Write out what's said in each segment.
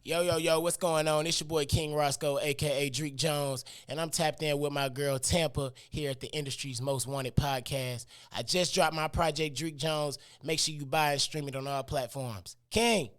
Yo, what's going on? It's your boy King Roscoe, a.k.a. Dreek Jones, and I'm tapped in with my girl Tampa here at the industry's most wanted podcast. I just dropped my project, Dreek Jones. Make sure you buy and stream it on all platforms. King!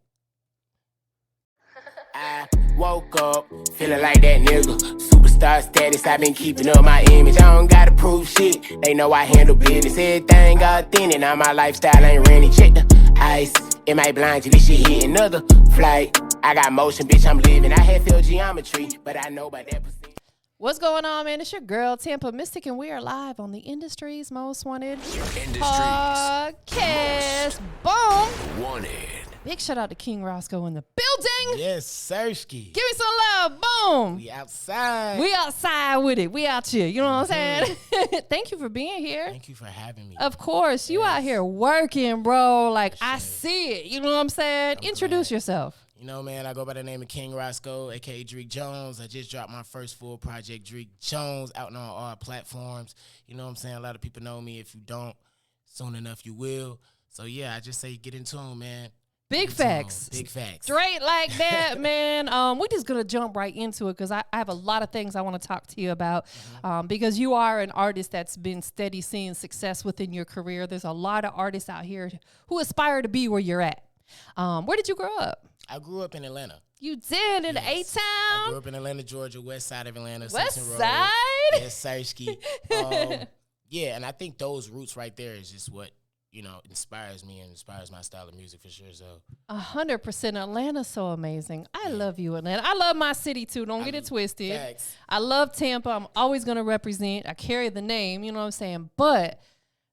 I woke up feeling like that nigga. Superstar status, I've been keeping up my image. I don't gotta prove shit, they know I handle business. Everything authentic, now my lifestyle ain't renting. Check the ice, it might blind you, this shit hit another flight. I got motion, bitch, I'm living. I had filled geometry, but I know about that percent. What's going on, man? It's your girl, TampaMystic, and we are live on the industry's most wanted podcast. Boom! Wanted. Big shout out to King Roscoe in the building. Yes, Sirski. Give me some love. Boom. We outside. We outside with it. We out here. You know what I'm saying? Thank you for being here. Thank you for having me. Of course. You out here working, bro. Like, I see it. You know what I'm saying? Introduce yourself. You know, man, I go by the name of King Roscoe, a.k.a. Dreek Jones. I just dropped my first full project, Dreek Jones, out on all platforms. You know what I'm saying? A lot of people know me. If you don't, soon enough you will. So, yeah, I just say get in tune, man. Big facts. Big facts. Straight like that, man. We're just going to jump right into it because I have a lot of things I want to talk to you about because you are an artist that's been steady seeing success within your career. There's a lot of artists out here who aspire to be where you're at. Where did you grow up? I grew up in Atlanta. You did in A-Town? I grew up in Atlanta, Georgia, west side of Atlanta. West Simpson side? Road. Yes, Sirski. Yeah, and I think those roots right there is just what, you know, inspires me and inspires my style of music for sure. So 100%. Atlanta's so amazing. I love you, Atlanta. I love my city too. Don't get it twisted. Facts. I love Tampa. I'm always going to represent. I carry the name, you know what I'm saying? But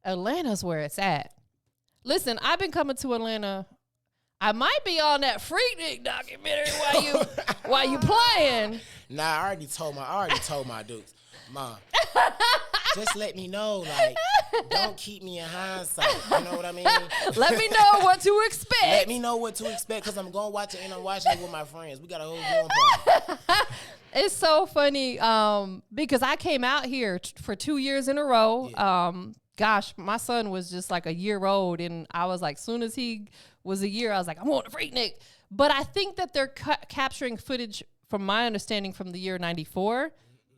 Atlanta's where it's at. Listen, I've been coming to Atlanta. I might be on that Freaknik documentary while you playing. Nah, I already told my dudes, Mom, just let me know, like, don't keep me in hindsight. You know what I mean? Let me know what to expect. Let me know what to expect because I'm going to watch it and I'm watching it with my friends. We got a whole viewing party. It's so funny because I came out here for 2 years in a row. Yeah. Gosh, my son was just like a year old, and I was like, soon as he was a year, I was like, I want a Freaknik. But I think that they're capturing footage, from my understanding, from the year 94.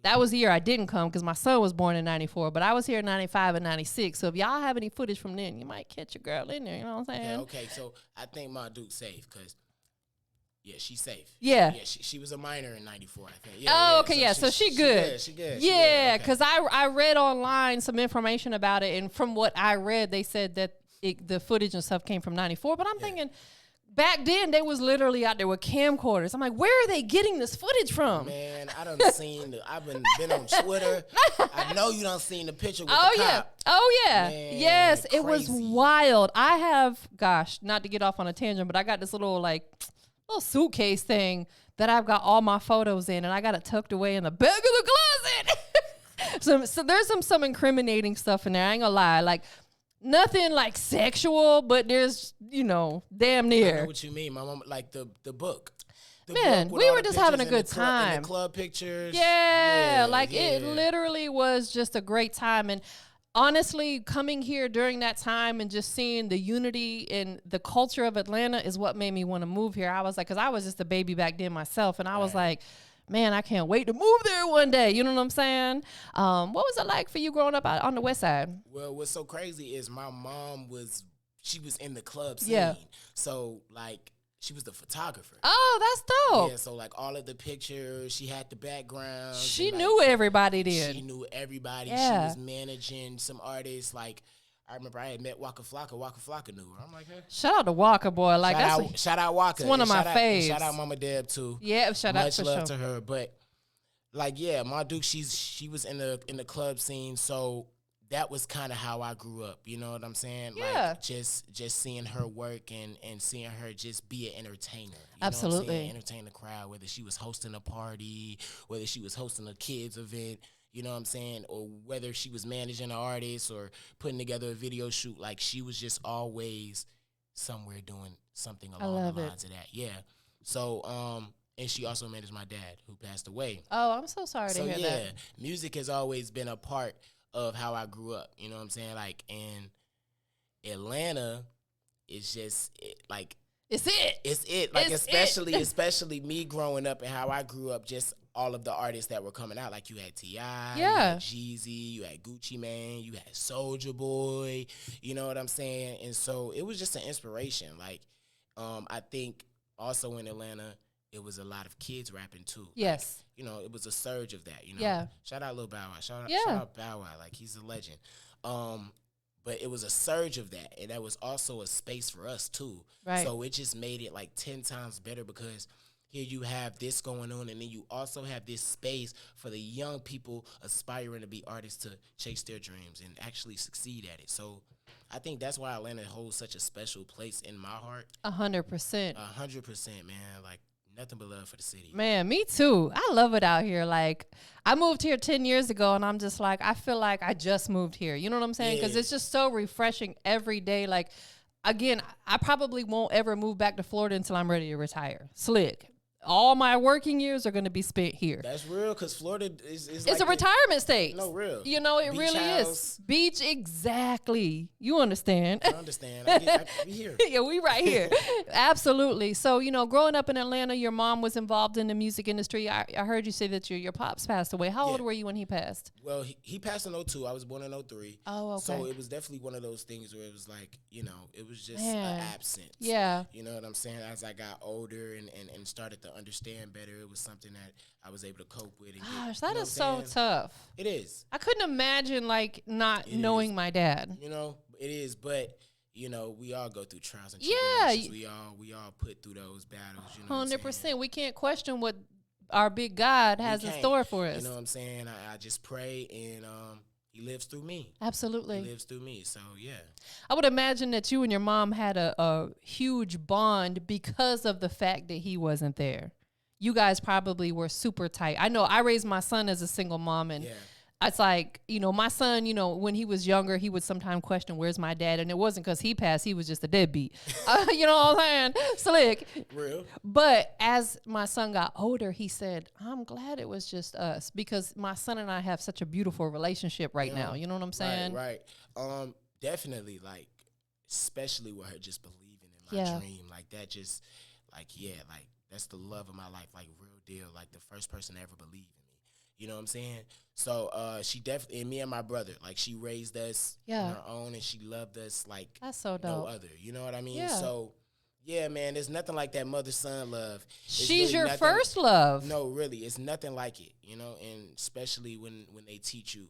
That was the year I didn't come because my son was born in 94, but I was here in 95 and 96. So if y'all have any footage from then, you might catch a girl in there, you know what I'm saying? Yeah, okay, so I think my Duke's safe because, yeah, she's safe. Yeah. Yeah, she was a minor in 94, I think. Yeah, okay, so she good. She good. Yeah, because I read online some information about it, and from what I read, they said that the footage and stuff came from 94, but I'm thinking back then they was literally out there with camcorders. I'm like, where are they getting this footage from? Man, I done seen I've been on Twitter. I know you done seen the picture with the cop. Oh yeah. Man, yes, crazy. It was wild. I have, gosh, not to get off on a tangent, but I got this little suitcase thing that I've got all my photos in, and I got it tucked away in the back of the closet. so there's some incriminating stuff in there. I ain't gonna lie, like nothing like sexual, but there's damn near. I know what you mean, my mom, like the book. Man, we were just having a good time. And the club pictures. Yeah, it literally was just a great time. And honestly, coming here during that time and just seeing the unity and the culture of Atlanta is what made me want to move here. I was like, because I was just a baby back then myself, and I was like, man, I can't wait to move there one day. You know what I'm saying? What was it like for you growing up on the west side? Well, what's so crazy is my mom was in the club scene. Yeah. So, she was the photographer. Oh, that's dope. Yeah, so, all of the pictures, she had the background. She knew everybody then. She knew everybody. Yeah. She was managing some artists. I remember I had met Waka Flocka. Waka Flocka knew her. I'm like, hey. Shout out to Waka, boy. Shout out Waka. It's one of my faves. Shout out Mama Deb, too. Yeah, shout out Much love to her. But, my Duke, she was in the club scene, so that was kind of how I grew up. You know what I'm saying? Yeah. Just seeing her work and seeing her just be an entertainer. Absolutely. Entertain the crowd, whether she was hosting a party, whether she was hosting a kids event, you know what I'm saying? Or whether she was managing an artist or putting together a video shoot. She was just always somewhere doing something along the lines of that. Yeah. So, and she also managed my dad, who passed away. Oh, I'm so sorry to hear that. So, yeah, music has always been a part of how I grew up. You know what I'm saying? In Atlanta, it's just, It's it. It's it. Like, It's especially me growing up and how I grew up, just all of the artists that were coming out. Like, you had T.I., you had Jeezy, you had Gucci Mane, you had Soulja Boy, you know what I'm saying? And so it was just an inspiration. Like, I think also in Atlanta, it was a lot of kids rapping too. Yes. Like, you know, it was a surge of that, you know? Yeah. Shout out Lil Bow Wow. Shout out Bow Wow. Like, he's a legend. But it was a surge of that, and that was also a space for us too. Right. So it just made it like 10 times better, because here you have this going on, and then you also have this space for the young people aspiring to be artists to chase their dreams and actually succeed at it. So I think that's why Atlanta holds such a special place in my heart. 100%. 100%, man. Like, nothing but love for the city. Man, me too. I love it out here. Like, I moved here 10 years ago, and I'm just like, I feel like I just moved here. You know what I'm saying? Because it's just so refreshing every day. Like, again, I probably won't ever move back to Florida until I'm ready to retire. Slick. All my working years are going to be spent here. That's real, because Florida is it's like a retirement state. No, real. You know, it Beach really house. is. Beach, exactly. You understand. I understand. I be here. Yeah, we right here. Absolutely. So, you know, growing up in Atlanta, your mom was involved in the music industry. I heard you say that your pops passed away. How old were you when he passed? Well, he passed in 02. I was born in 03. Oh, okay. So it was definitely one of those things where it was like, you know, it was just an absence. Yeah. You know what I'm saying? As I got older and started to understand better, it was something that I was able to cope with. And Gosh, that is so tough. It is. I couldn't imagine, like, not knowing my dad. You know, it is, but you know, we all go through trials and tribulations. We all put through those battles. You know, 100%. We can't question what our big God has in store for us. You know what I'm saying? I just pray, and he lives through me. Absolutely. He lives through me. So yeah. I would imagine that you and your mom had a huge bond because of the fact that he wasn't there. You guys probably were super tight. I know I raised my son as a single mom, and it's like, you know, my son, you know, when he was younger, he would sometimes question, where's my dad? And it wasn't because he passed. He was just a deadbeat. You know what I'm saying? Slick. Real. But as my son got older, he said, I'm glad it was just us, because my son and I have such a beautiful relationship right now. You know what I'm saying? Right. Definitely, like, especially with her just believing in my dream. Like, that just, like, like, that's the love of my life, like, real deal. Like, the first person to ever believe in me. You know what I'm saying? So she definitely, and me and my brother, like, she raised us on her own, and she loved us like that's so dope. No other. You know what I mean? Yeah. So, yeah, man, there's nothing like that mother-son love. She's your first love. No, really, it's nothing like it. You know, and especially when they teach you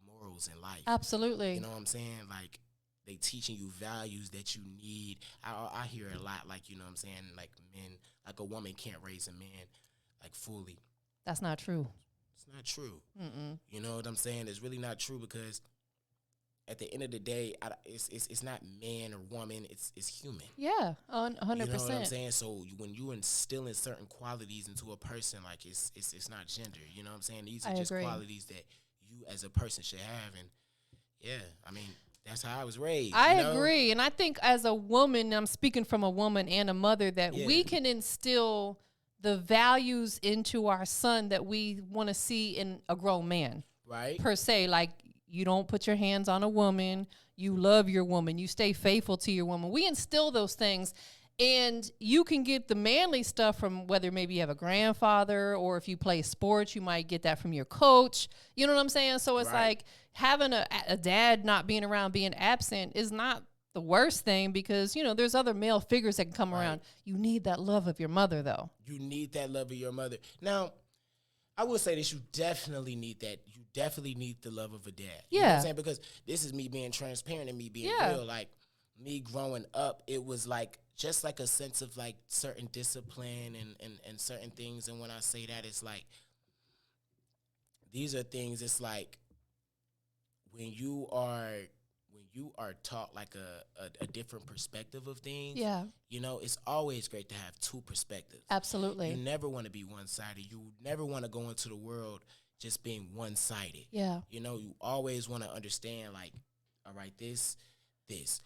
morals in life. Absolutely. You know what I'm saying? Like, they teaching you values that you need. I hear a lot, like, you know what I'm saying, like, men, like, a woman can't raise a man, like, fully. That's not true. It's not true. You know what I'm saying? It's really not true, because at the end of the day, it's not man or woman. It's human. Yeah, 100%. You know what I'm saying? So when you instilling certain qualities into a person, like, it's not gender. You know what I'm saying? These are just qualities that you as a person should have. And yeah, I mean, that's how I was raised. I agree. And I think as a woman, I'm speaking from a woman and a mother, that we can instill the values into our son that we want to see in a grown man. Right. Per se, like, you don't put your hands on a woman. You love your woman. You stay faithful to your woman. We instill those things. And you can get the manly stuff from whether maybe you have a grandfather, or if you play sports, you might get that from your coach. You know what I'm saying? So it's like having a dad not being around, being absent, is not the worst thing, because, you know, there's other male figures that can come around. You need that love of your mother, though. You need that love of your mother. Now, I will say this, you definitely need that. You definitely need the love of a dad. You know what I'm saying? Because this is me being transparent and me being real. Like, me growing up, it was like just like a sense of like certain discipline and certain things. And when I say that, it's like, these are things, it's like when you are taught like a different perspective of things, you know, it's always great to have two perspectives. Absolutely. You never want to be one-sided. You never want to go into the world just being one-sided. Yeah. You know, you always want to understand, like, all right, this.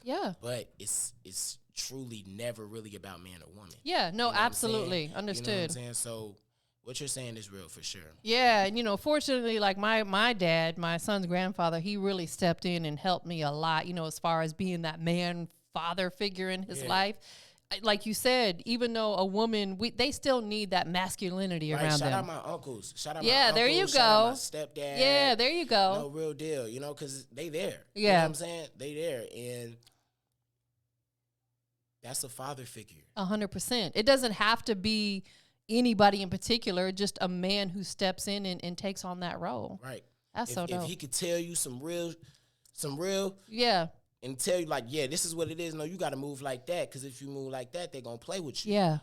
Yeah. But it's truly never really about man or woman. Yeah, no, you know absolutely. Understood. You know what I'm saying? So what you're saying is real for sure. Yeah, and, you know, fortunately, like, my dad, my son's grandfather, he really stepped in and helped me a lot, you know, as far as being that man father figure in his life. Like you said, even though a woman, they still need that masculinity around them. Shout out my uncles. Shout out my uncles. There you go. Shout out my stepdad. Yeah, there you go. No, real deal, you know, because they there. Yeah. You know what I'm saying? They there. And that's a father figure. 100%. It doesn't have to be anybody in particular, just a man who steps in and takes on that role. Right. That's so dope. If he could tell you some real, yeah, and tell you like, yeah, this is what it is. No, you got to move like that, because if you move like that, they're going to play with you. Yeah.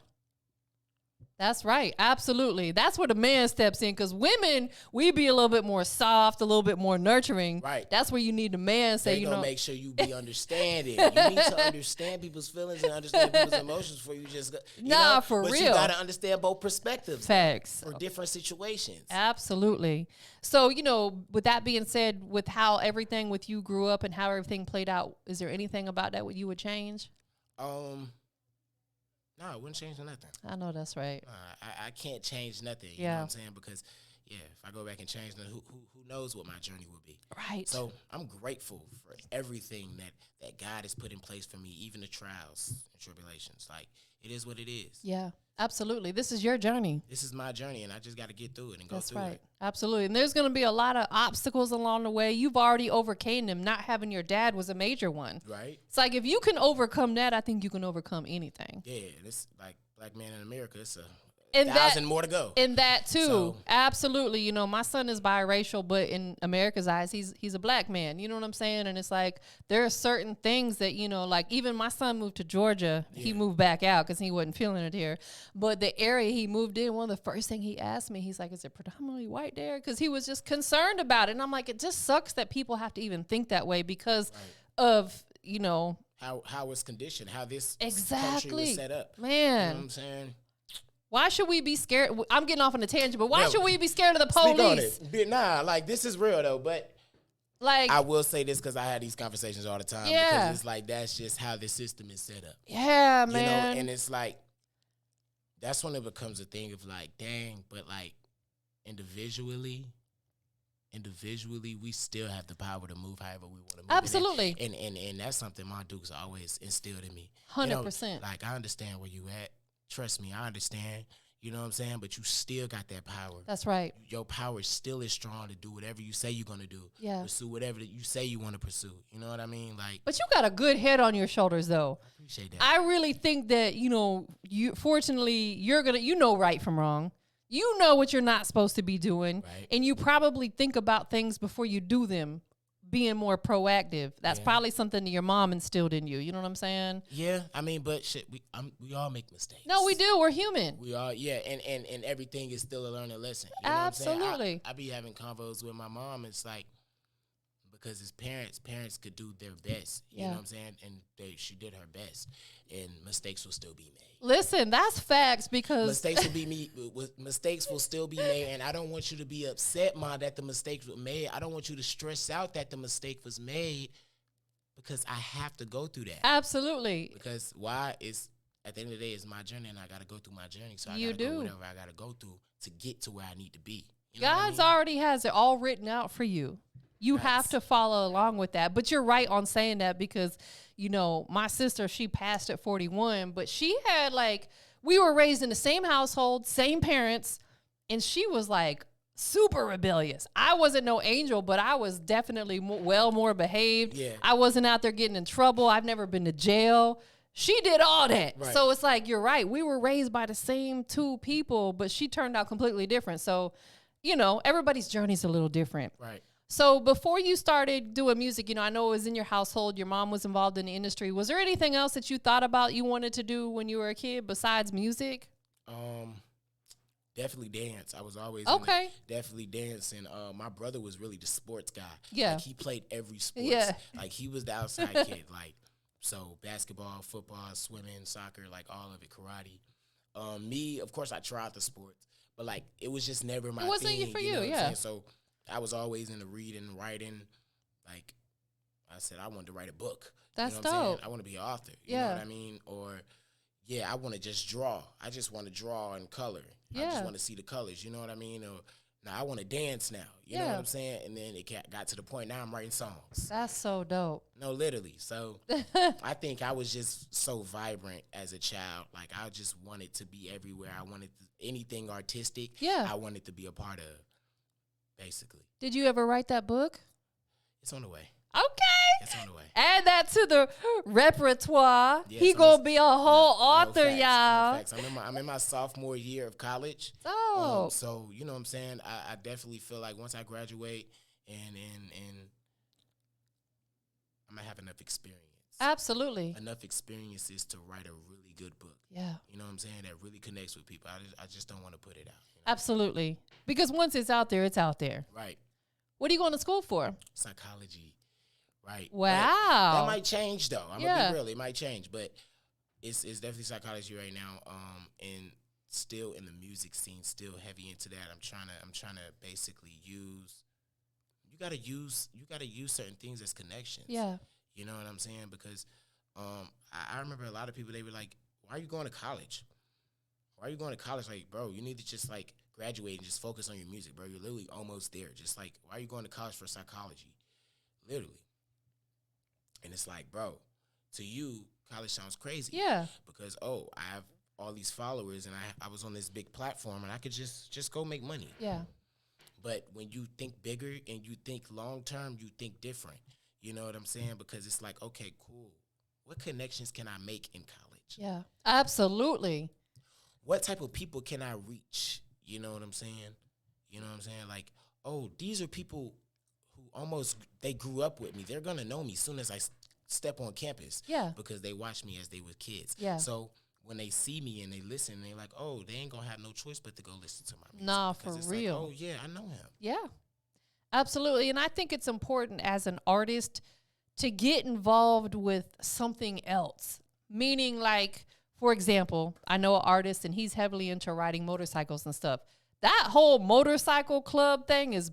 That's right. Absolutely. That's where the man steps in, because women, we be a little bit more soft, a little bit more nurturing. Right. That's where you need the man say, you know, make sure you be understanding. You need to understand people's feelings and understand people's emotions before you just for but real. You got to understand both perspectives. Facts. For different situations. Absolutely. So, you know, with that being said, with how everything with you grew up and how everything played out, is there anything about that what you would change? No, it wouldn't change nothing. I know that's right. I can't change nothing. You know what I'm saying? Because, if I go back and change nothing, who knows what my journey will be. Right. So I'm grateful for everything that God has put in place for me, even the trials and tribulations. Like, it is what it is. Yeah, absolutely. This is your journey. This is my journey, and I just got to get through it and go That's through right. it. Absolutely. And there's going to be a lot of obstacles along the way. You've already overcame them. Not having your dad was a major one. Right. It's like, if you can overcome that, I think you can overcome anything. Yeah, it's like Black Man in America. It's a 1,000 more to go. And that too. Absolutely. You know, my son is biracial, but in America's eyes, he's a black man. You know what I'm saying? And it's like, there are certain things that, you know, like even my son moved to Georgia. Yeah. He moved back out because he wasn't feeling it here. But the area he moved in, one of the first things he asked me, he's like, is it predominantly white there? Because he was just concerned about it. And I'm like, it just sucks that people have to even think that way because of, you know, how it's conditioned, how this country was set up. Man. You know what I'm saying? Why should we be scared? I'm getting off on a tangent, but why should we be scared of the police? Speak on it. Nah, like, this is real, though, but like, I will say this because I had these conversations all the time. Yeah. Because it's like, that's just how the system is set up. Yeah, man. You know, and it's like, that's when it becomes a thing of like, dang, but like, individually, we still have the power to move however we want to move. Absolutely. And that's something my Dukes always instilled in me. 100%. You know, like, I understand where you at. Trust me, I understand. You know what I'm saying? But you still got that power. That's right. Your power is still as strong to do whatever you say you're going to do. Yeah. Pursue whatever you say you want to pursue. You know what I mean? Like, but you got a good head on your shoulders, though. I appreciate that. I really think that, you know, fortunately, you know right from wrong. You know what you're not supposed to be doing. Right. And you probably think about things before you do them, being more proactive. That's probably something that your mom instilled in you. You know what I'm saying? Yeah, I mean, but shit, we all make mistakes. No, we do. We're human. We all, and everything is still a learning lesson. You know Absolutely. what I'm saying? I be having convos with my mom. It's like, because as parents could do their best. You know what I'm saying? And she did her best, and mistakes will still be made. Listen, that's facts, because mistakes will still be made, and I don't want you to be upset, Ma, that the mistakes were made. I don't want you to stress out that the mistake was made, because I have to go through that. Absolutely. Because why? Is at the end of the day, it's my journey, and I got to go through my journey. So I got to go whatever I got to go through to get to where I need to be. You know God's already has it all written out for you. You have to follow along with that. But you're right on saying that, because, you know, my sister, she passed at 41, but she had, like, we were raised in the same household, same parents, and she was, like, super rebellious. I wasn't no angel, but I was definitely more behaved. Yeah. I wasn't out there getting in trouble. I've never been to jail. She did all that. Right. So it's like, you're right. We were raised by the same two people, but she turned out completely different. So, you know, everybody's journey's a little different. Right. So before you started doing music, you know, I know it was in your household, your mom was involved in the industry. Was there anything else that you thought about you wanted to do when you were a kid besides music? Definitely dance. I was always definitely dancing. My brother was really the sports guy. Yeah. Like, he played every sport. Yeah. Like, he was the outside kid. Like, so basketball, football, swimming, soccer, like all of it, karate. Me, of course, I tried the sports, but like, it was just never my thing. It wasn't for you, know what I'm yeah. saying? So I was always into reading, writing. Like, I said, I wanted to write a book. That's you know what I'm saying? dope. I want to be an author. You know what I mean? Or, I want to just draw. I just want to draw in color. I just want to see the colors. You know what I mean? Or Now I want to dance now. You know what I'm saying? And then it got to the point now I'm writing songs. That's so dope. No, literally. So I think I was just so vibrant as a child. Like I just wanted to be everywhere. I wanted anything artistic. Yeah. I wanted to be a part of, basically. Did you ever write that book? It's on the way. Okay. It's on the way. Add that to the repertoire. Yes, He gonna be a whole author, y'all. No facts. I'm in my sophomore year of college. Oh. So you know what I'm saying? I definitely feel like once I graduate and I'm gonna have enough experience. Absolutely. Enough experiences to write a really good book. Yeah. You know what I'm saying? That really connects with people. I just don't want to put it out. You know? Absolutely. Because once it's out there, it's out there. Right. What are you going to school for? Psychology. Right. Wow. That might change though. I'm gonna be real. It might change, but it's definitely psychology right now. And still in the music scene, still heavy into that. I'm trying to basically use. You gotta use certain things as connections. Yeah. You know what I'm saying? Because I remember a lot of people, they were like, "Why are you going to college? Why are you going to college? Like, bro, you need to just like graduate and just focus on your music, bro. You're literally almost there. Just like, why are you going to college for psychology? Literally." And it's like, bro, to you, college sounds crazy. Yeah. Because, I have all these followers and I was on this big platform and I could just go make money. Yeah. But when you think bigger and you think long term, you think different. You know what I'm saying? Because it's like, okay, cool. What connections can I make in college? Yeah. Absolutely. What type of people can I reach? You know what I'm saying? You know what I'm saying? Like, these are people who they grew up with me. They're going to know me as soon as I step on campus. Yeah. Because they watched me as they were kids. Yeah. So when they see me and they listen, they're like, they ain't going to have no choice but to go listen to my music. Nah, because for real. like, yeah, I know him. Yeah. Absolutely. And I think it's important as an artist to get involved with something else. Meaning, like, for example, I know an artist and he's heavily into riding motorcycles and stuff. That whole motorcycle club thing is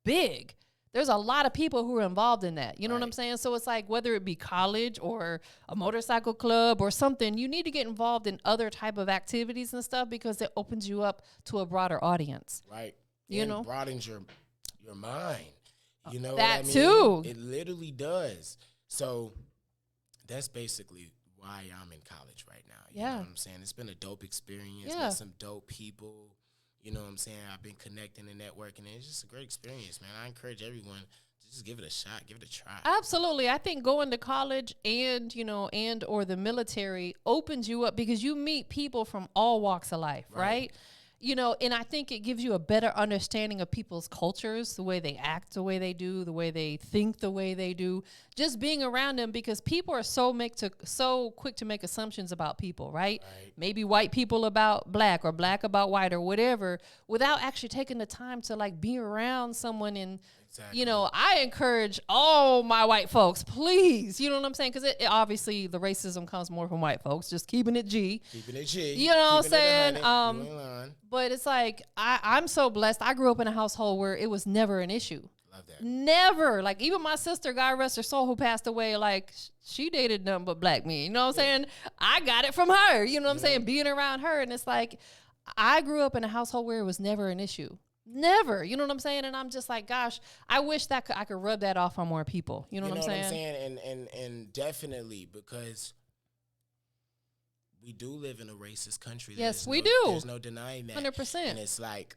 big. There's a lot of people who are involved in that. You know what I'm saying? So it's like whether it be college or a motorcycle club or something, you need to get involved in other type of activities and stuff because it opens you up to a broader audience. Right. You and know? Broadens your mind. You know that what I mean? too. It literally does. So that's basically why I'm in college right now. You know what I'm saying? It's been a dope experience. Met some dope people. You know what I'm saying? I've been connecting and networking, and it's just a great experience, man. I encourage everyone to just give it a shot, give it a try. Absolutely. I think going to college and or the military opens you up because you meet people from all walks of life, right? You know, and I think it gives you a better understanding of people's cultures, the way they act, the way they do, the way they think, the way they do, just being around them because people are so quick to make assumptions about people, right? Maybe white people about black or black about white or whatever without actually taking the time to like be around someone and you know, I encourage all my white folks, please, you know what I'm saying? Because it obviously the racism comes more from white folks, just keeping it G. Keeping it G. You know what I'm saying? But it's like, I'm so blessed. I grew up in a household where it was never an issue. Love that. Never. Like, even my sister, God rest her soul, who passed away, like, she dated nothing but black men. You know what I'm saying? I got it from her. You know what I'm saying? Being around her. And it's like, I grew up in a household where it was never an issue. Never. You know what I'm saying? And I'm just like, gosh, I wish that I could rub that off on more people. You know what I'm saying? And definitely, because we do live in a racist country. Yes, we do. There's no denying that. 100%. And it's like,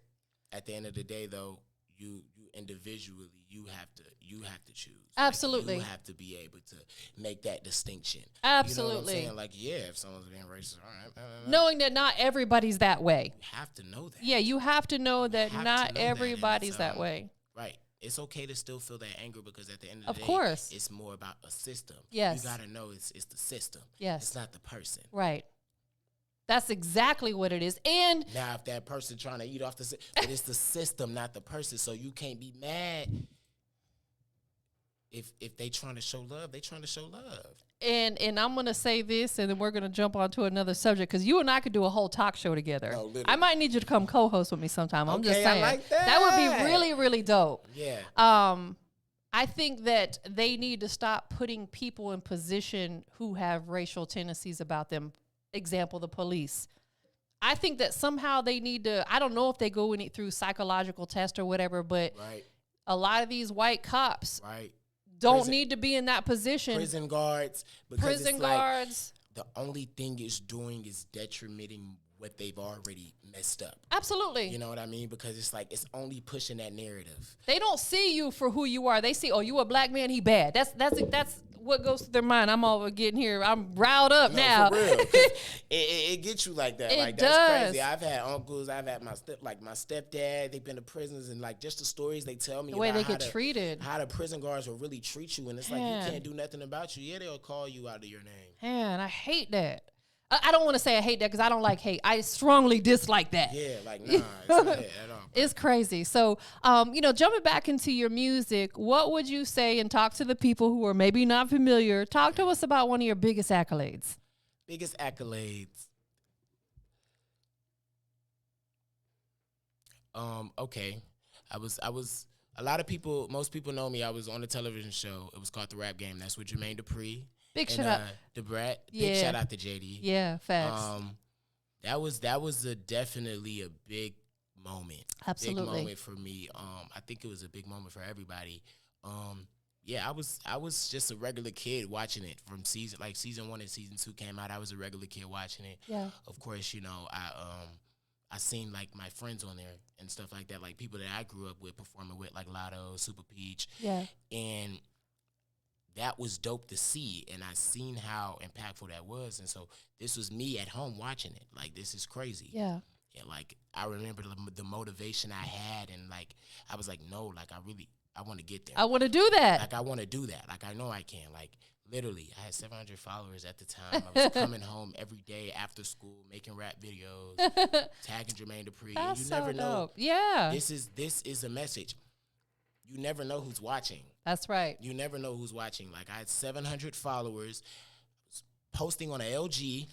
at the end of the day, though, you individually, you have to choose. Absolutely. Like, you have to be able to make that distinction. Absolutely. You know what I'm saying? Like, if someone's being racist, all right. Knowing that not everybody's that way. You have to know that. Yeah, you have to know that not everybody's that way. Right. It's okay to still feel that anger because at the end of the day, course, it's more about a system. Yes. You got to know it's the system. Yes. It's not the person. Right. That's exactly what it is. And now if that person trying to eat off but it's the system, not the person. So you can't be mad if they trying to show love, they trying to show love. And I'm going to say this, and then we're going to jump on to another subject, because you and I could do a whole talk show together. Oh, I might need you to come co-host with me sometime. I'm just saying. I like that. That would be really, really dope. Yeah. I think that they need to stop putting people in position who have racial tendencies about them. Example, the police. I think that somehow they need to, I don't know if they go through psychological test or whatever, but a lot of these white cops don't need to be in that position. Prison guards. Prison guards. The only thing it's doing is detrimenting what they've already messed up. Absolutely. You know what I mean? Because it's like, it's only pushing that narrative. They don't see you for who you are. They see, oh, you a black man, he bad. That's what goes through their mind. I'm over getting here. I'm riled up now. For real. it gets you like that. Like, that's crazy. I've had uncles. I've had my stepdad. They've been to prisons, and like just the stories they tell me the way about they get treated, how the prison guards will really treat you, and it's like you can't do nothing about you. Yeah, they'll call you out of your name. Man, I hate that. I don't want to say I hate that because I don't like hate. I strongly dislike that. Yeah, like, nah, it's not that at all. It's crazy. So, jumping back into your music, what would you say, and talk to the people who are maybe not familiar, talk to us about one of your biggest accolades. Biggest accolades. Okay. I was most people know me. I was on a television show. It was called The Rap Game. That's with Jermaine Dupri. Big shout out. The Brat. Yeah. Big shout out to JD. Yeah, facts. That was definitely a big moment. Absolutely. Big moment for me. I think it was a big moment for everybody. I was just a regular kid watching it from season 1 and season 2 came out. I was a regular kid watching it. Yeah. Of course, I seen like my friends on there and stuff like that, like people that I grew up with performing with, like Lotto, Super Peach. Yeah. And that was dope to see, and I seen how impactful that was. And so this was me at home watching it. Like, this is crazy. Yeah. And like, I remember the motivation I had, and like, I was like, no, like, I want to get there. I want to do that. Like, I want to do that. Like, I know I can. Like, literally, I had 700 followers at the time. I was coming home every day after school, making rap videos, tagging Jermaine Dupri. That's and you never so know. dope. Yeah. This is a message. You never know who's watching. That's right. You never know who's watching. Like, I had 700 followers, posting on a LG.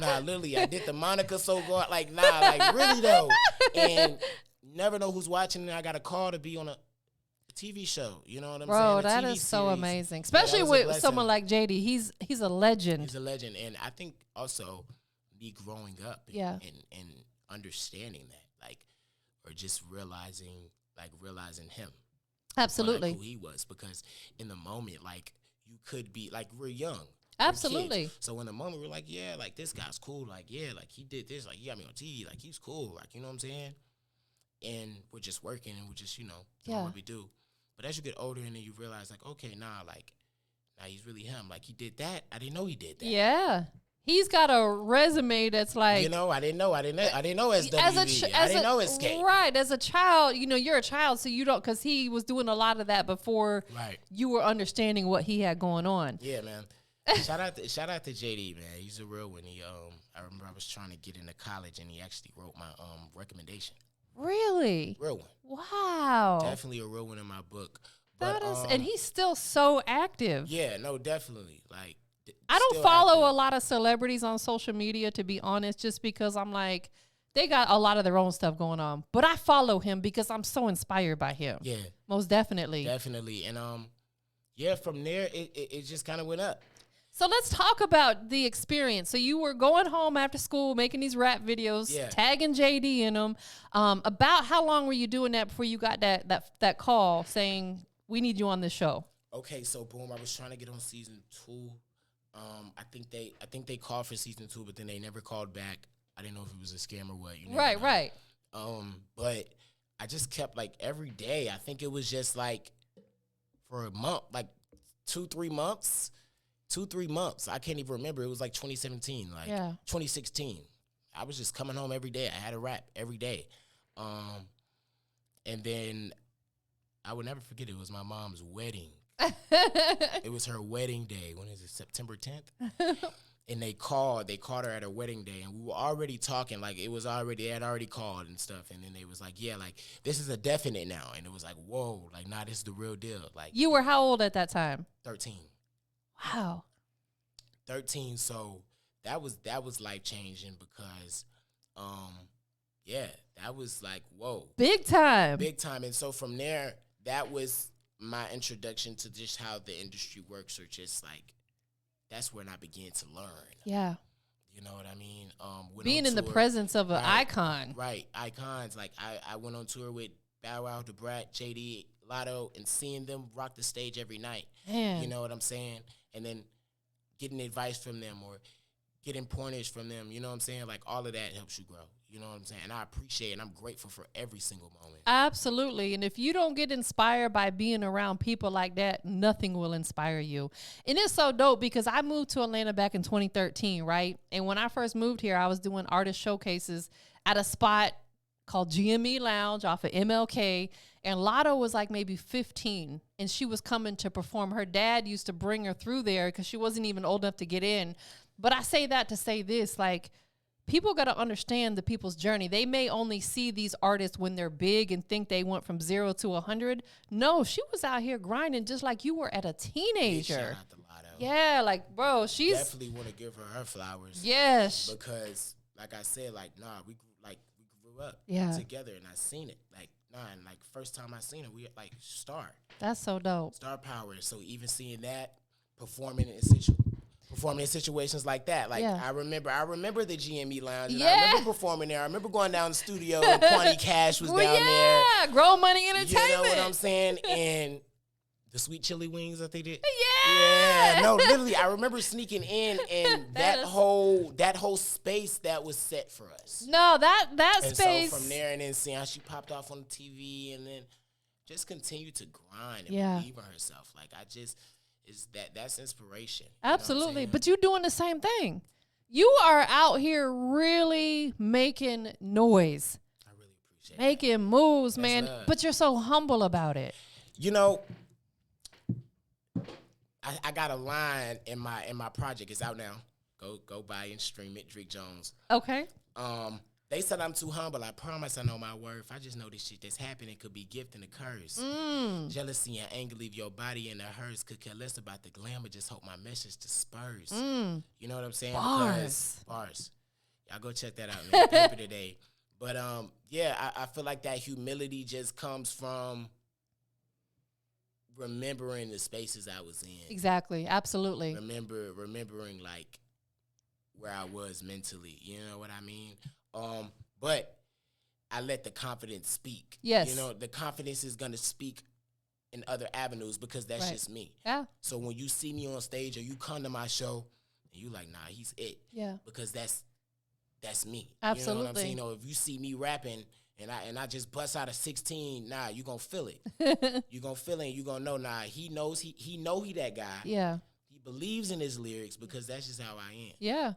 Nah, literally, I did the Monica So God. Like, nah, like, really though. And never know who's watching. And I got a call to be on a TV show. You know what I'm saying? Bro, that is so amazing. Especially with someone like JD. He's a legend. He's a legend. And I think also me growing up and understanding that, like, or just realizing him. Absolutely. Like, who he was. Because in the moment, like, you could be, like, we're young. Absolutely. So in the moment, we're like, yeah, like, this guy's cool. Like, yeah, like, he did this. Like, he got me on TV. Like, he's cool. Like, you know what I'm saying? And we're just working, and we're just, doing what we do. But as you get older, and then you realize, like, okay, nah, he's really him. Like, he did that. I didn't know he did that. Yeah. He's got a resume that's like, I didn't know SWV. I didn't know Escape. Right, as a child, you're a child, so you don't, because he was doing a lot of that before you were understanding what he had going on. Yeah, man. Shout out to JD, man. He's a real one. I remember I was trying to get into college, and he actually wrote my recommendation. Really? Real one. Wow. Definitely a real one in my book. But, and he's still so active. Yeah, no, definitely. Like, I don't follow a lot of celebrities on social media, to be honest, just because I'm like, they got a lot of their own stuff going on. But I follow him because I'm so inspired by him. Yeah. Most definitely. Definitely. And from there, it just kind of went up. So let's talk about the experience. So you were going home after school, making these rap videos, tagging JD in them. About how long were you doing that before you got that call saying, we need you on this show? Okay, so boom, I was trying to get on season 2. I think they called for season 2, but then they never called back. I didn't know if it was a scam or what. Right. But I just kept, like, every day. I think it was just like for a month, like 2-3 months. 2-3 months. I can't even remember. It was like 2017, 2016. I was just coming home every day. I had a rap every day. And then I would never forget, it was my mom's wedding. It was her wedding day. When is it? September 10th? And they called her at her wedding day, and we were already talking, like, they had already called and stuff. And then they was like, yeah, like, this is a definite now. And it was like, whoa, like, nah, this is the real deal. Like, you were how old at that time? 13. Wow. 13. So that was life-changing because, that was like, whoa. Big time. And so from there, that was my introduction to just how the industry works, or just like, that's when I began to learn. Yeah. You know what I mean? Being in the presence of an icon. Right, icons. Like, I went on tour with Bow Wow, Da Brat, JD, Lotto, and seeing them rock the stage every night. Man. You know what I'm saying? And then getting advice from them or getting pointers from them. You know what I'm saying? Like, all of that helps you grow. You know what I'm saying? And I appreciate it, and I'm grateful for every single moment. Absolutely. And if you don't get inspired by being around people like that, nothing will inspire you. And it's so dope because I moved to Atlanta back in 2013, right? And when I first moved here, I was doing artist showcases at a spot called GME Lounge off of MLK. And Lotto was like maybe 15, and she was coming to perform. Her dad used to bring her through there because she wasn't even old enough to get in. But I say that to say this, like, people got to understand the people's journey. They may only see these artists when they're big and think they went from 0 to 100. No, she was out here grinding just like you were at a teenager. Shout out to Lotto. Yeah, like, bro, she's definitely want to give her flowers. Yes. Because, like I said, like, we grew up together, and I seen it. Like, and like first time I seen her, we like star. That's so dope. Star power. So even seeing that, performing in situations like that. Like, I remember the GME Lounge. And I remember performing there. I remember going down the studio and Quanti Cash was down there. Yeah, Grow Money Entertainment. You know what I'm saying? And the sweet chili wings that they did. Yeah. No, literally, I remember sneaking in, and that whole space that was set for us. No, that and space. So from there, and then seeing how she popped off on the TV, and then just continue to grind and believe in herself. Like, that's inspiration. Absolutely. But you're doing the same thing. You are out here really making noise. I really appreciate making moves, man. But you're so humble about it. You know, I got a line in my project. It's out now. Go buy and stream it. Dreek Jones. Okay. They said I'm too humble. I promise I know my worth. I just know this shit that's happening could be gift and a curse. Jealousy and anger leave your body in a hearse. Could care less about the glamour. Just hope my message disperse. You know what I'm saying? Bars. Y'all go check that out, man. Paper today. But I feel like that humility just comes from remembering the spaces I was in. Exactly. Absolutely. Remembering like where I was mentally. You know what I mean? But I let the confidence speak. Yes. You know, the confidence is going to speak in other avenues because that's just me. Yeah. So when you see me on stage or you come to my show and you like, nah, he's it. Yeah. Because that's me. Absolutely. You know what I'm saying? You know, if you see me rapping and I just bust out a 16, nah, you going to feel it. You going to feel it and you going to know, nah, he knows he that guy. Yeah. He believes in his lyrics because that's just how I am. Yeah.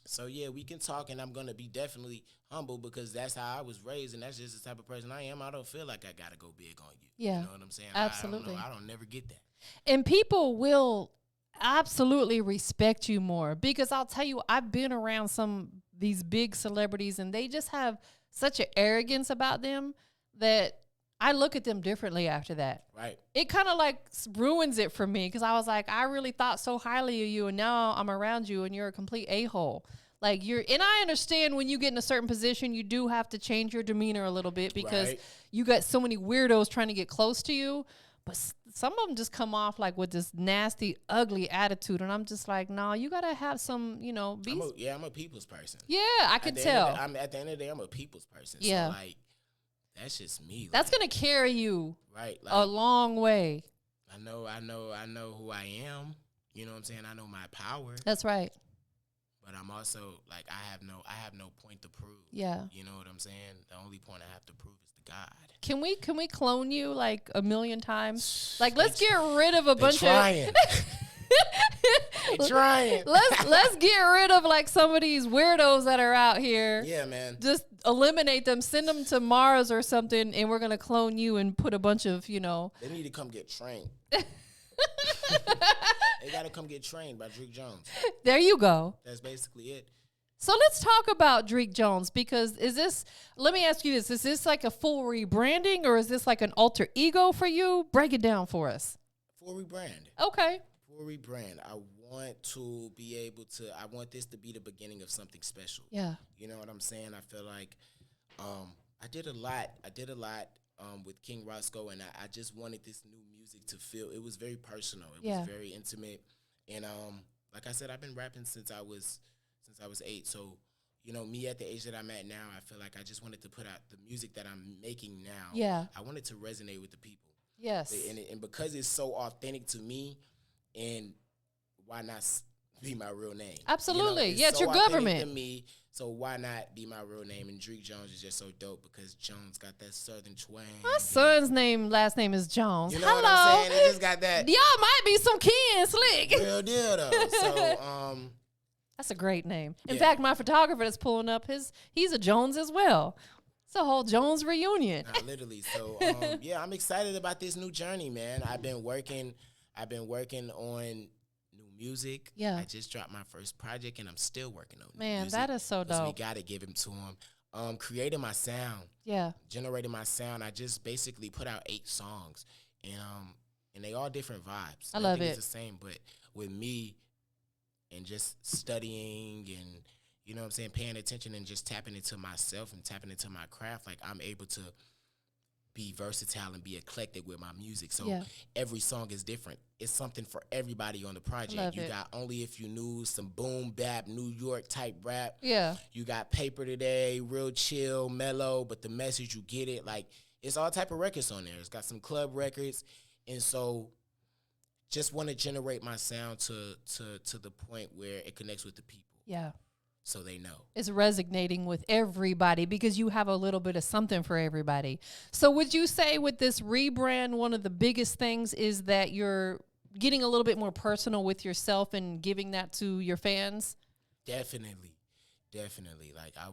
So, yeah, we can talk, and I'm going to be definitely humble because that's how I was raised, and that's just the type of person I am. I don't feel like I got to go big on you. Yeah. You know what I'm saying? Absolutely. I don't never get that. And people will absolutely respect you more because I'll tell you, I've been around these big celebrities, and they just have such an arrogance about them that I look at them differently after that. Right. It kind of like ruins it for me because I was like, I really thought so highly of you, and now I'm around you and you're a complete a-hole. Like and I understand when you get in a certain position, you do have to change your demeanor a little bit because you got so many weirdos trying to get close to you. But some of them just come off like with this nasty, ugly attitude. And I'm just like, no, you got to have some, I'm a people's person. Yeah, I can tell. At the end of the day, I'm a people's person. Yeah. So, like, that's just me. That's going to carry you like, a long way. I know who I am. You know what I'm saying? I know my power. That's right. But I'm also like I have no point to prove. Yeah. You know what I'm saying? The only point I have to prove is to God. Can we clone you like a million times? Like let's get rid of a bunch trying. of They're trying. Let's get rid of like some of these weirdos that are out here. Yeah, man. Just eliminate them, send them to Mars or something, and we're gonna clone you and put a bunch of, They need to come get trained. They got to come get trained by Dreek Jones. There you go. That's basically it. So let's talk about Dreek Jones because let me ask you this, is this like a full rebranding or is this like an alter ego for you? Break it down for us. Full rebrand. Okay. Full rebrand. I want this to be the beginning of something special. Yeah. You know what I'm saying? I feel like I did a lot with King Roscoe, and I just wanted this new music to feel, it was very personal. It was very intimate. And like I said, I've been rapping since I was since I was 8. So, you know, me at the age that I'm at now, I feel like I just wanted to put out the music that I'm making now. Yeah. I wanted to resonate with the people. Yes. And because it's so authentic to me, and why not be my real name? Absolutely. You know, yeah, it's so your authentic government. to me, so why not be my real name? And Dreek Jones is just so dope because Jones got that southern twang. My son's last name is Jones. You know Hello. what I'm saying? It just got that Y'all might be some kin slick. real deal though. So that's a great name. In Yeah. fact, my photographer that's pulling up he's a Jones as well. It's a whole Jones reunion. nah, literally. So yeah, I'm excited about this new journey, man. I've been working on new music. Yeah. I just dropped my first project and I'm still working on new Man, music. that is so 'Cause we dope. gotta give him to him. Creating my sound. Yeah. Generating my sound. I just basically put out 8 songs, and they all different vibes. I love Nothing it. is the same, but with me and just studying and you know what I'm saying, paying attention and just tapping into myself and tapping into my craft, like I'm able to be versatile and be eclectic with my music. So Yeah. every song is different. It's something for everybody on the project. Love You it. got Only If You Knew, some boom bap, New York type rap. Yeah. You got Paper Today, real chill, mellow, but the message, you get it. Like, it's all type of records on there. It's got some club records. And so just want to generate my sound to the point where it connects with the people Yeah. so they know. It's resonating with everybody because you have a little bit of something for everybody. So would you say with this rebrand, one of the biggest things is that you're getting a little bit more personal with yourself and giving that to your fans? Definitely. Like I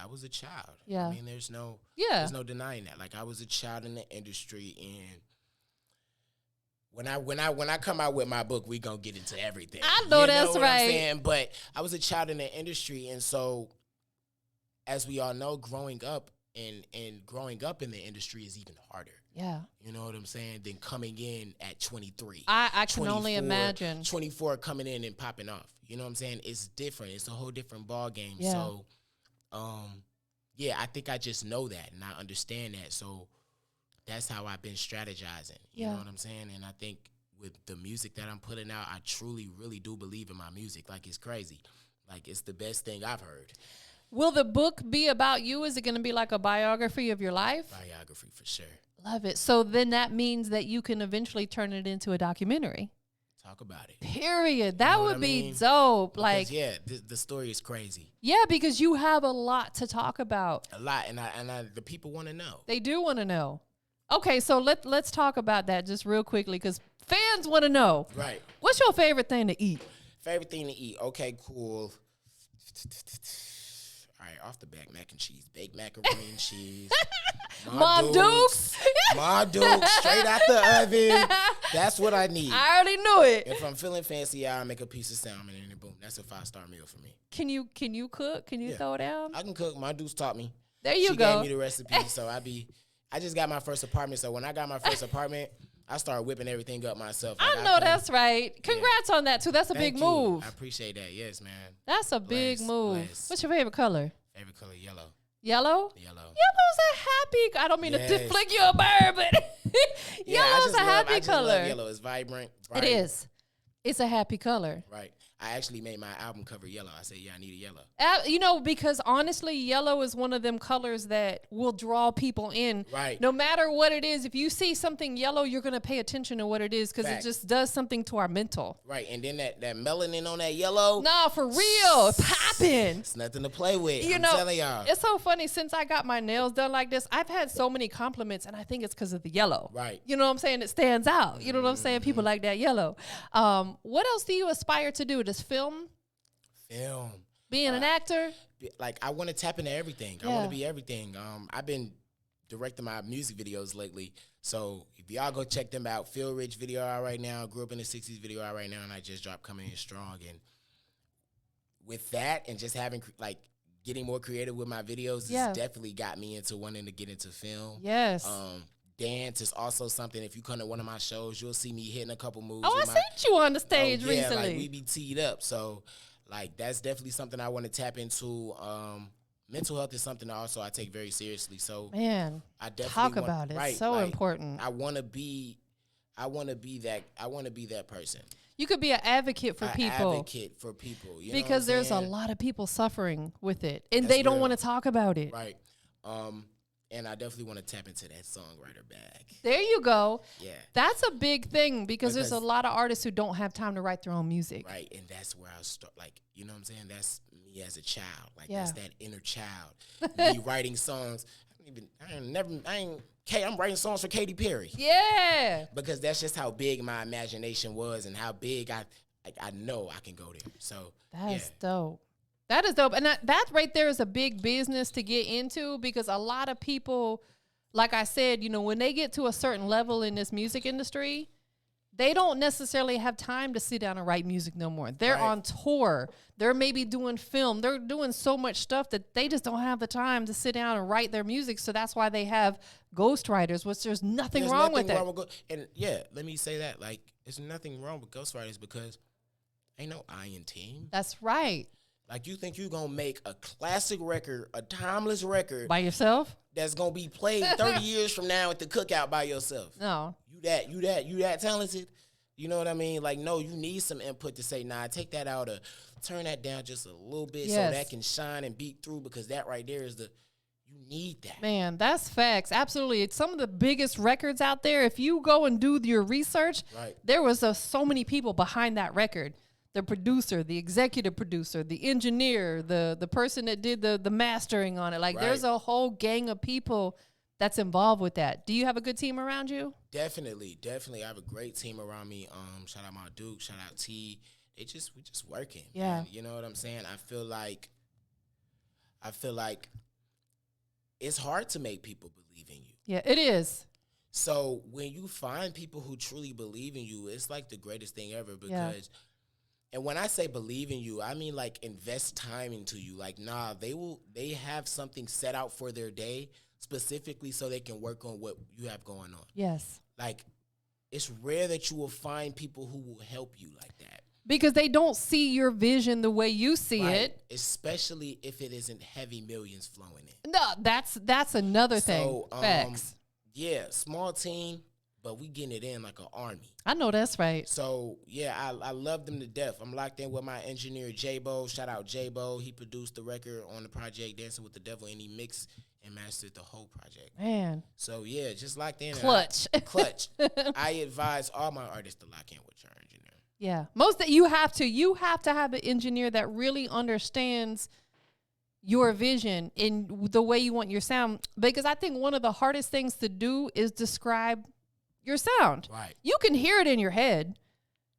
was a child. Yeah. I mean, there's no denying that. Like I was a child in the industry, and when I come out with my book, we gonna get into everything. I know that's what right. I'm saying? But I was a child in the industry, and so as we all know, growing up in the industry is even harder. Yeah. You know what I'm saying? Than coming in at 23. I can only 24, imagine. 24 coming in and popping off. You know what I'm saying? It's different. It's a whole different ball game. Yeah. So, yeah, I think I just know that and I understand that. So that's how I've been strategizing. You Yeah. know what I'm saying? And I think with the music that I'm putting out, I truly, really do believe in my music. Like, it's crazy. Like, it's the best thing I've heard. Will the book be about you? Is it going to be like a biography of your life? Biography for sure. Love it. So then that means that you can eventually turn it into a documentary. Talk about it. Period. That know what would I be mean? dope. Because, Like, yeah, the story is crazy. yeah, because you have a lot to talk about. A lot, and the people want to know. They do want to know. Okay, so let's talk about that just real quickly because fans want to know. Right. What's your favorite thing to eat? Favorite thing to eat? Okay, cool. All right, off the back, mac and cheese, baked macaroni and cheese. Mom Dukes. Ma Dukes, straight out the oven. That's what I need. I already knew it. If I'm feeling fancy, I'll make a piece of salmon and then boom. That's a 5-star meal for me. Can you cook? Can you Yeah. throw down? I can cook. My Dukes taught me. There you She go. gave me the recipe, so I just got my first apartment. So when I got my first apartment, I started whipping everything up myself. Like, I know couldn't- that's right. Congrats on that too. That's a Thank big you. move. I appreciate that. Yes, man. That's a big Bless, move. bless. What's your favorite color? Favorite color, yellow. Yellow? Yellow. Yellow's a happy. I don't mean to Yes. flick you a bird, but Yeah, I yellow's just a love- happy I just color. love yellow. It's vibrant. Bright. It is. It's a happy color. Right. I actually made my album cover yellow. I said, yeah, I need a yellow. You know, because honestly, yellow is one of them colors that will draw people in. Right. No matter what it is, if you see something yellow, you're going to pay attention to what it is because it Facts. just does something to our mental. Right. And then that melanin on that yellow, Nah, for real. Popping. it's nothing to play with. You I'm know, telling y'all. it's so funny. Since I got my nails done like this, I've had so many compliments, and I think it's because of the yellow. Right. You know what I'm saying? It stands out. You know what I'm saying? People like that yellow. What else do you aspire to do? Does film? Film. Being an actor? Like, I want to tap into everything. I Yeah. want to be everything. I've been directing my music videos lately. So if y'all go check them out, Feel Rich video out right now, Grew Up in the 60s video out right now, and I just dropped Coming In Strong. And with that and just having, like, getting more creative with my videos, Yeah. it's definitely got me into wanting to get into film. Yes. Dance is also something. If you come to one of my shows, you'll see me hitting a couple moves. Oh, I with my, seen you on the stage yeah, recently. like we be teed up. So, like, that's definitely something I want to tap into. Mental health is something also I take very seriously. So, Man, I definitely talk want, about it. Right, So like, important. I want to be that person. You could be an advocate for people. Advocate for people. You because know what I'm there's saying? a lot of people suffering with it, and That's they don't real. want to talk about it. Right. And I definitely want to tap into that songwriter bag. There you go. Yeah. That's a big thing because there's a Because- lot of artists who don't have time to write their own music. Right. And that's where I start. Like, you know what I'm saying? That's me as a child. Like, Yeah. that's that inner child. Me writing songs. I'm writing songs for Katy Perry. Yeah. Because that's just how big my imagination was and how big I know I can go there. So, That's dope. That is dope. And that right there is a big business to get into because a lot of people, like I said, you know, when they get to a certain level in this music industry, they don't necessarily have time to sit down and write music no more. They're Right. on tour. They're maybe doing film. They're doing so much stuff that they just don't have the time to sit down and write their music. So that's why they have ghostwriters, which there's nothing wrong with it. And yeah, let me say that. Like, there's nothing wrong with ghostwriters because ain't no iron team. That's right. Like, you think you're going to make a classic record, a timeless record By yourself? that's going to be played 30 years from now at the cookout by yourself. No. You that talented? You know what I mean? Like, no, you need some input to say, nah, take that out or turn that down just a little bit so Yes. that can shine and beat through because that right there is you need that. Man, that's facts. Absolutely. It's some of the biggest records out there. If you go and do your research, Right. there was so many people behind that record. The producer, the executive producer, the engineer, the person that did the mastering on it. Like, Right. there's a whole gang of people that's involved with that. Do you have a good team around you? Definitely. I have a great team around me. Shout out my Duke, shout out T. We just working. Yeah. Man. You know what I'm saying? I feel like it's hard to make people believe in you. Yeah, it is. So when you find people who truly believe in you, it's like the greatest thing ever because and when I say believe in you, I mean like invest time into you. Like, nah, they have something set out for their day specifically so they can work on what you have going on. Yes. Like, it's rare that you will find people who will help you like that. Because they don't see your vision the way you see Right? it. Especially if it isn't heavy millions flowing in. No, that's another thing. Facts. Yeah, small team, but we getting it in like an army. I know that's right. So, yeah, I love them to death. I'm locked in with my engineer, J-Bo. Shout out J-Bo. He produced the record on the project Dancing with the Devil, and he mixed and mastered the whole project. Man. So, yeah, just locked in. Clutch. Clutch. I advise all my artists to lock in with your engineer. Yeah. Most that you have to have an engineer that really understands your vision in the way you want your sound. Because I think one of the hardest things to do is describe your sound. Right. You can hear it in your head.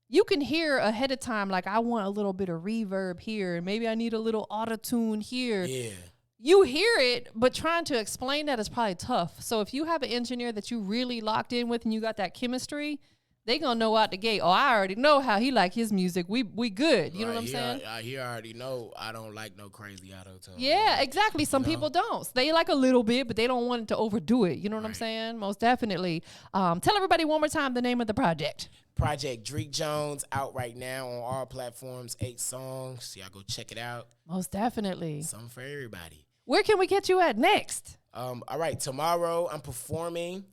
You can hear ahead of time, like, I want a little bit of reverb here, and maybe I need a little auto-tune here. Yeah. You hear it, but trying to explain that is probably tough. So if you have an engineer that you really locked in with and you got that chemistry, they gonna know out the gate, oh, I already know how he like his music. We good. You know what I'm saying? He already know I don't like no crazy auto-tune. Yeah, exactly. Some people don't. They like a little bit, but they don't want it to overdo it. You know what I'm saying? Most definitely. Tell everybody one more time the name of the project. Project Dreek Jones out right now on all platforms. 8 songs. Y'all go check it out. Most definitely. Something for everybody. Where can we get you at next? All right, tomorrow I'm performing.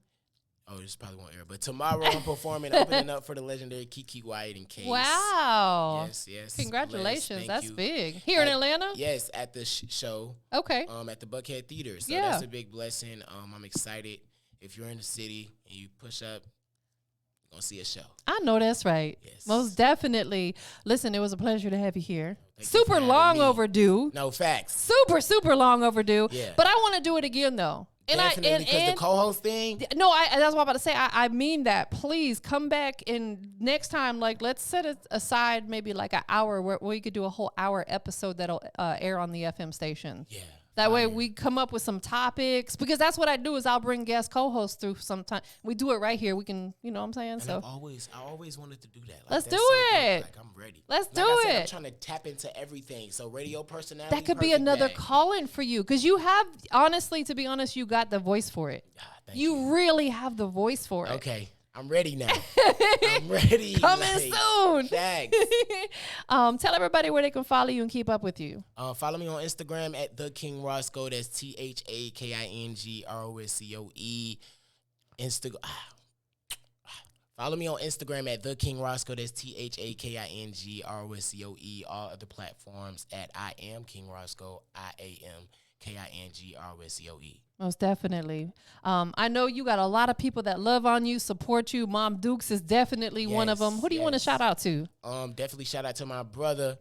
Oh, this probably won't air, but tomorrow I'm performing, opening up for the legendary Kiki Wyatt and Case. Wow. Yes. Congratulations. Bless. That's Thank you. big. Here in Atlanta? Yes, at the show. Okay. At the Buckhead Theater. So Yeah. that's a big blessing. I'm excited. If you're in the city and you push up, you're going to see a show. I know that's right. Yes. Most definitely. Listen, it was a pleasure to have you here. Thank you for Super having long me. overdue. No, facts. Super long overdue. Yeah. But I want to do it again, though. And Definitely, because the co-host thing. No, that's what I'm about to say. I mean that. Please come back, and next time, like, let's set it aside maybe like an hour where we could do a whole hour episode that'll air on the FM station. Yeah. That way we come up with some topics, because that's what I do is I'll bring guest co-hosts through sometime. We do it right here. We can, you know what I'm saying? And so I always wanted to do that. Like, Let's that's do so dope. it. Like, I'm ready. Let's Like do I said, I'm it. trying to tap into everything. So radio personality. that could be perfect another bag. call-in for you, because you have, honestly, to be honest, you got the voice for it. Thank You really have the voice for it. Okay. I'm ready now. I'm ready. Coming like, soon. Thanks. Tell everybody where they can follow you and keep up with you. Follow me on Instagram at The King Roscoe. That's ThaKingRoscoe. Follow me on Instagram at The King Roscoe. That's ThaKingRoscoe. All other platforms at I Am King Roscoe. IamKingRoscoe. Most definitely. I know you got a lot of people that love on you, support you. Mom Dukes is definitely one of them. Who do you want to shout out to? Definitely shout out to my brother,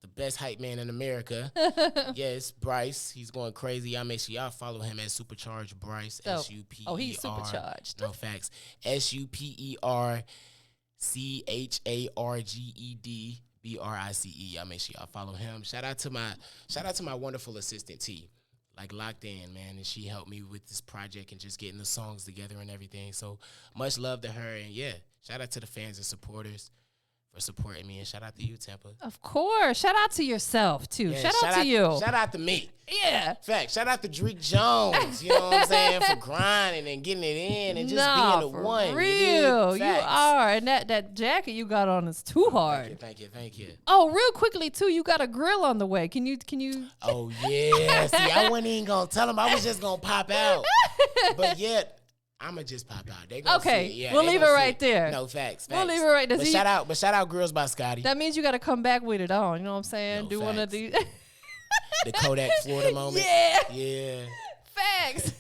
the best hype man in America. Yes, Bryce. He's going crazy. Y'all make sure y'all follow him at Supercharged Bryce. SUPER. Oh, he's supercharged. No facts. SUPERCHARGED BRICE. Y'all make sure y'all follow him. Shout out to my wonderful assistant T. Like locked in, man, and she helped me with this project and just getting the songs together and everything. So much love to her, and yeah, shout out to the fans and supporters for supporting me, and shout out to you, Tampa. Of course. Shout out to yourself, too. Yeah, shout out to you. Shout out to me. Yeah. Fact. Shout out to Dreek Jones, you know what I'm saying, for grinding and getting it in and just being the one. Real. You are. And that jacket you got on is too hard. Thank you. Oh, real quickly, too, you got a grill on the way. Can you? Oh, yeah. See, I wasn't even going to tell them. I was just going to pop out. But yet, I'm going to just pop out. They gonna see it. Yeah, we'll leave it right there. No, facts. We'll leave it right there. But shout out Girls by Scotty. That means you got to come back with it on. You know what I'm saying? No, do one of these. The Kodak Florida moment. Yeah. Facts.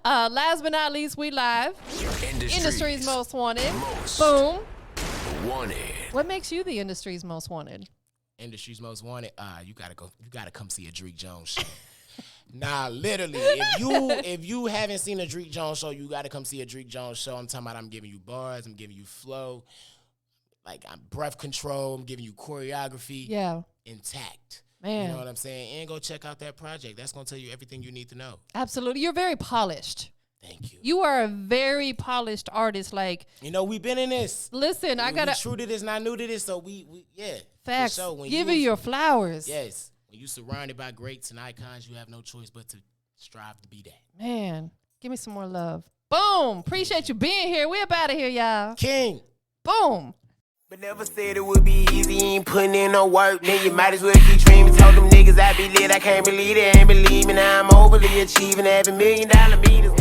Last but not least, we live. Industry's most wanted. Boom. Wanted. What makes you the industry's most wanted? Industry's most wanted. You gotta come see a Dreek Jones show. Nah, literally. If you haven't seen a Dreek Jones show, you gotta come see a Dreek Jones show. I'm talking about I'm giving you bars, I'm giving you flow, like I'm breath control, I'm giving you choreography. Yeah. Intact. Man. You know what I'm saying? And go check out that project. That's gonna tell you everything you need to know. Absolutely. You're very polished. Thank you. You are a very polished artist. Like, we've been in this. Listen, I gotta. We true to this, not new to this. So we Facts. Sure. Give you your flowers. Yes. When you're surrounded by greats and icons, you have no choice but to strive to be that. Man, give me some more love. Boom. Appreciate you being here. We up out of here, y'all. King. Boom. But never said it would be easy, ain't putting in no work. Then you might as well keep dreaming. Told them niggas I be lit, I can't believe it. Ain't believe me, now I'm overly achieving. Having $1 million meters.